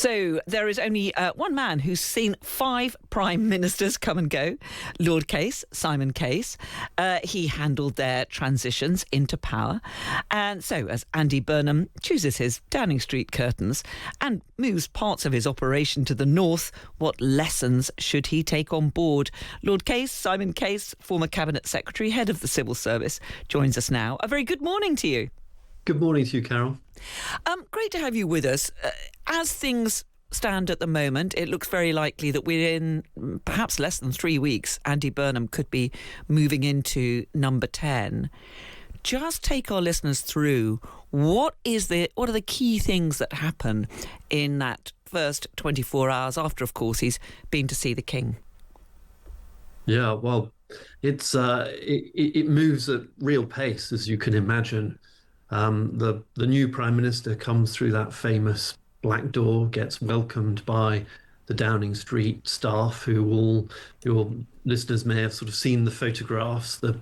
So there is only one man who's seen 5 prime ministers come and go, Lord Case, Simon Case. He handled their transitions into power. And so as Andy Burnham chooses his Downing Street curtains and moves parts of his operation to the north, what lessons should he take on board? Lord Case, Simon Case, former Cabinet Secretary, head of the Civil Service, joins us now. A very good morning to you. Good morning to you, Carole. Great to have you with us. As things stand at the moment, it looks very likely that within perhaps less than 3 weeks, Andy Burnham could be moving into number 10. Just take our listeners through what are the key things that happen in that first 24 hours after, of course, he's been to see the King. Yeah, well, it moves at real pace, as you can imagine. The new Prime Minister comes through that famous black door, gets welcomed by the Downing Street staff, who your listeners may have sort of seen the photographs. The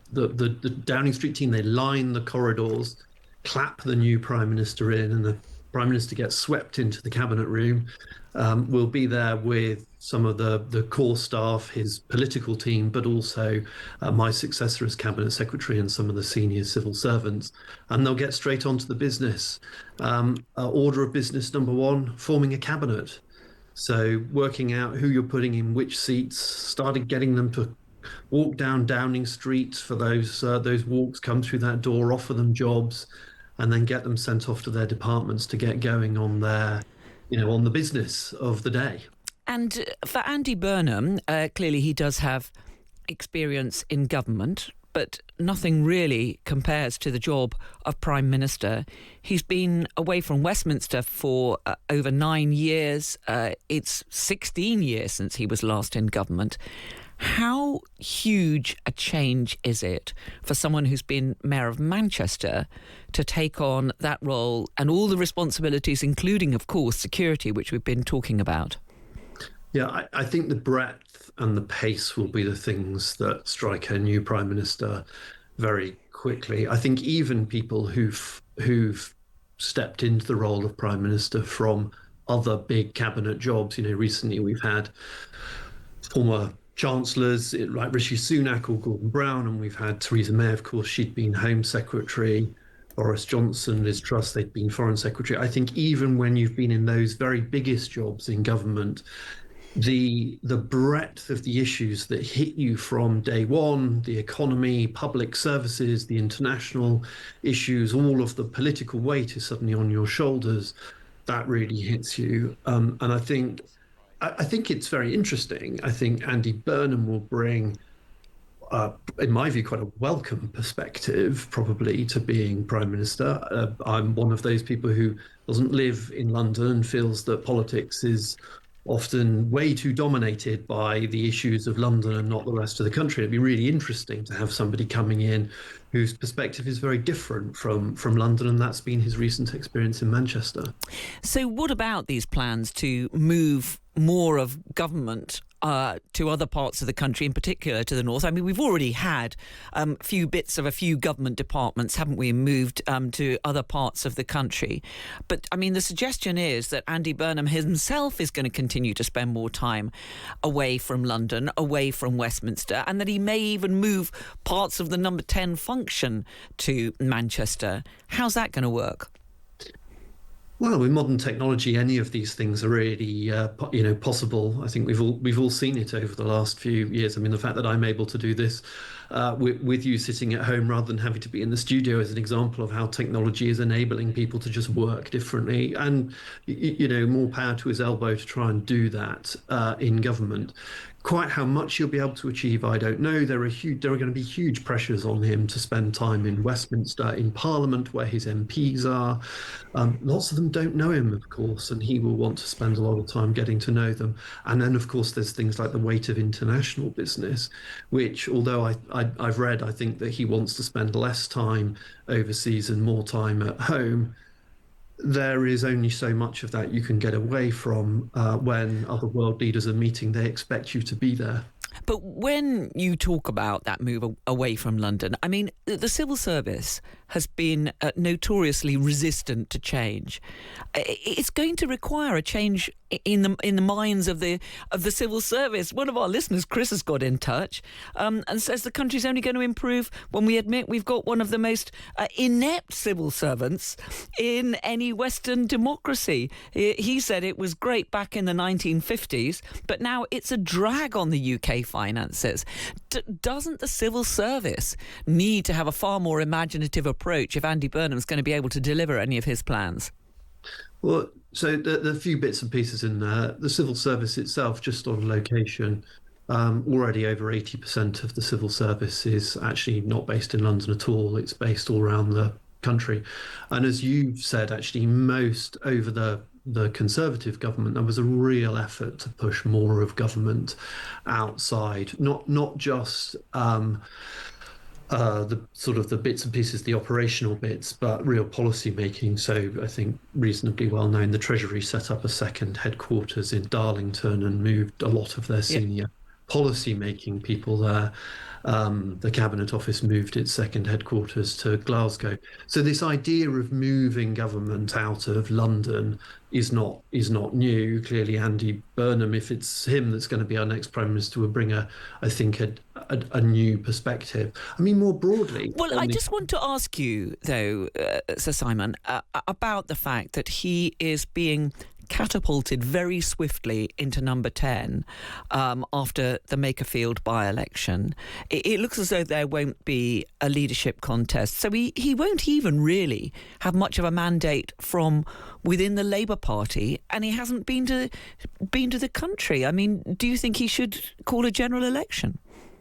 Downing Street team, they line the corridors, clap the new Prime Minister in, and the Prime Minister gets swept into the cabinet room. We'll be there with some of the core staff, his political team, but also my successor as Cabinet Secretary and some of the senior civil servants. And they'll get straight onto the business. Order of business number 1, forming a cabinet. So working out who you're putting in which seats, started getting them to walk down Downing Street for those walks, come through that door, offer them jobs, and then get them sent off to their departments to get going on on the business of the day. And for Andy Burnham, clearly he does have experience in government, but nothing really compares to the job of Prime Minister. He's been away from Westminster for over 9 years. It's 16 years since he was last in government. How huge a change is it for someone who's been Mayor of Manchester to take on that role and all the responsibilities, including, of course, security, which we've been talking about? Yeah, I think the breadth and the pace will be the things that strike a new Prime Minister very quickly. I think even people who've stepped into the role of Prime Minister from other big cabinet jobs, recently we've had former chancellors like Rishi Sunak or Gordon Brown, and we've had Theresa May, of course, she'd been Home Secretary. Boris Johnson, Liz Truss, they'd been Foreign Secretary. I think even when you've been in those very biggest jobs in government, the breadth of the issues that hit you from day one, the economy, public services, the international issues, all of the political weight is suddenly on your shoulders. That really hits you. And I think it's very interesting. I think Andy Burnham will bring, in my view, quite a welcome perspective, probably, to being Prime Minister. I'm one of those people who doesn't live in London and feels that politics is often way too dominated by the issues of London and not the rest of the country. It'd be really interesting to have somebody coming in whose perspective is very different from London, and that's been his recent experience in Manchester. So what about these plans to move more of government to other parts of the country, in particular to the north? I mean, we've already had a few bits of a few government departments, haven't we, moved to other parts of the country. But, I mean, the suggestion is that Andy Burnham himself is going to continue to spend more time away from London, away from Westminster, and that he may even move parts of the number 10 function to Manchester. How's that going to work? Well, with modern technology, any of these things are really, possible. I think we've all seen it over the last few years. I mean, the fact that I'm able to do this with you sitting at home rather than having to be in the studio is an example of how technology is enabling people to just work differently. And more power to his elbow to try and do that in government. Quite how much he'll be able to achieve, I don't know. There are going to be huge pressures on him to spend time in Westminster, in Parliament, where his MPs are. Lots of them don't know him, of course, and he will want to spend a lot of time getting to know them. And then, of course, there's things like the weight of international business, which, although I've read, I think that he wants to spend less time overseas and more time at home. There is only so much of that you can get away from when other world leaders are meeting. They expect you to be there. But when you talk about that move away from London, I mean, the civil service has been notoriously resistant to change. It's going to require a change in the minds of the civil service. One of our listeners, Chris, has got in touch and says the country's only going to improve when we admit we've got one of the most inept civil servants in any Western democracy. He said it was great back in the 1950s, but now it's a drag on the UK finances. Doesn't the civil service need to have a far more imaginative approach if Andy Burnham's going to be able to deliver any of his plans? Well, so the few bits and pieces in there, the civil service itself, just on location, already over 80% of the civil service is actually not based in London at all. It's based all around the country. And as you've said, actually, most over the Conservative government, there was a real effort to push more of government outside, not just the sort of the bits and pieces, the operational bits, but real policy making. So I think reasonably well known, the Treasury set up a second headquarters in Darlington and moved a lot of their senior policy making people there. The Cabinet Office moved its second headquarters to Glasgow. So this idea of moving government out of London is not new. Clearly, Andy Burnham, if it's him that's going to be our next Prime Minister, will bring a new perspective. I mean, more broadly. Well, I just want to ask you, though, Sir Simon, about the fact that he is being catapulted very swiftly into number 10 after the Makerfield by-election. It looks as though there won't be a leadership contest. So he won't even really have much of a mandate from within the Labour Party, and he hasn't been to the country. I mean, do you think he should call a general election?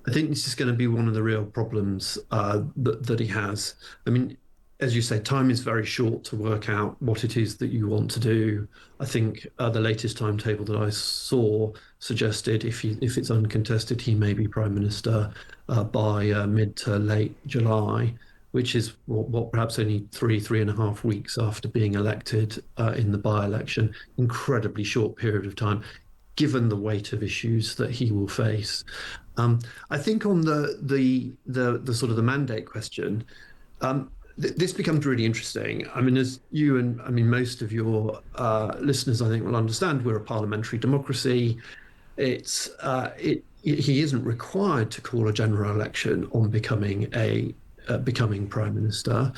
I think this is going to be one of the real problems that he has. I mean, as you say, time is very short to work out what it is that you want to do. I think the latest timetable that I saw suggested if it's uncontested, he may be Prime Minister by mid to late July, which is what perhaps only three and a half weeks after being elected in the by-election. Incredibly short period of time, given the weight of issues that he will face. I think on the sort of the mandate question, this becomes really interesting. I mean, as you and most of your listeners, I think, will understand, we're a parliamentary democracy. He isn't required to call a general election on becoming Prime Minister.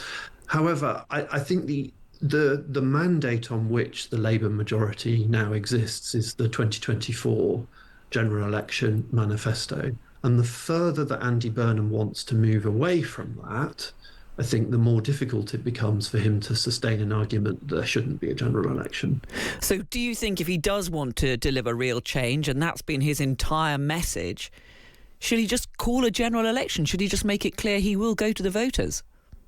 However, I think the mandate on which the Labour majority now exists is the 2024 general election manifesto. And the further that Andy Burnham wants to move away from that, I think the more difficult it becomes for him to sustain an argument that there shouldn't be a general election. So do you think if he does want to deliver real change, and that's been his entire message, should he just call a general election? Should he just make it clear he will go to the voters?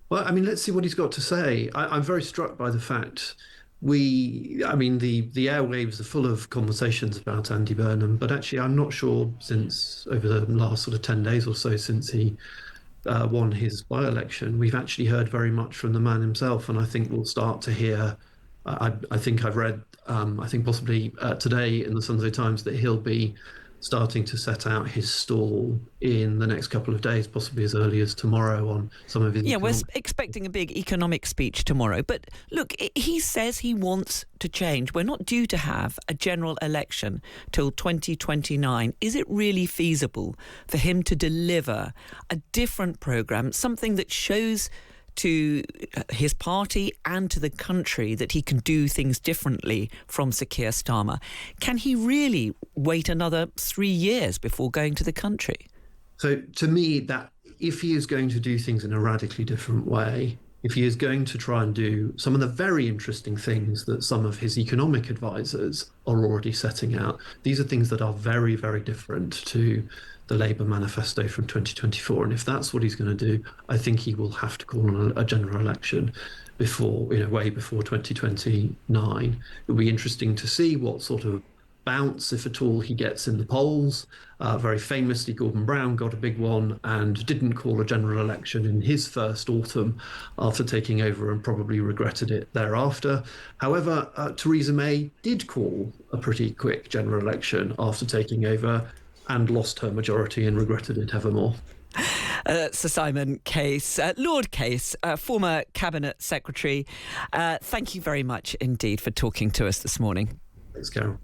Well, I mean, let's see what he's got to say. I'm very struck by the fact the airwaves are full of conversations about Andy Burnham, but actually I'm not sure since over the last sort of 10 days or so since he won his by-election, we've actually heard very much from the man himself, and I think we'll start to hear. I think I've read, I think possibly today in the Sunday Times, that he'll be starting to set out his stall in the next couple of days, possibly as early as tomorrow, on some of his... Yeah, we're expecting a big economic speech tomorrow. But look, he says he wants to change. We're not due to have a general election till 2029. Is it really feasible for him to deliver a different programme, something that shows to his party and to the country that he can do things differently from Sir Keir Starmer? Can he really wait another 3 years before going to the country? So to me, that if he is going to do things in a radically different way, if he is going to try and do some of the very interesting things that some of his economic advisors are already setting out, these are things that are very, very different to the Labour manifesto from 2024. And if that's what he's going to do, I think he will have to call a general election way before 2029. It'll be interesting to see what sort of bounce, if at all, he gets in the polls. Very famously, Gordon Brown got a big one and didn't call a general election in his first autumn after taking over, and probably regretted it thereafter. However, Theresa May did call a pretty quick general election after taking over, and lost her majority and regretted it evermore. Sir Simon Case, Lord Case, former Cabinet Secretary. Thank you very much indeed for talking to us this morning. Thanks, Carole.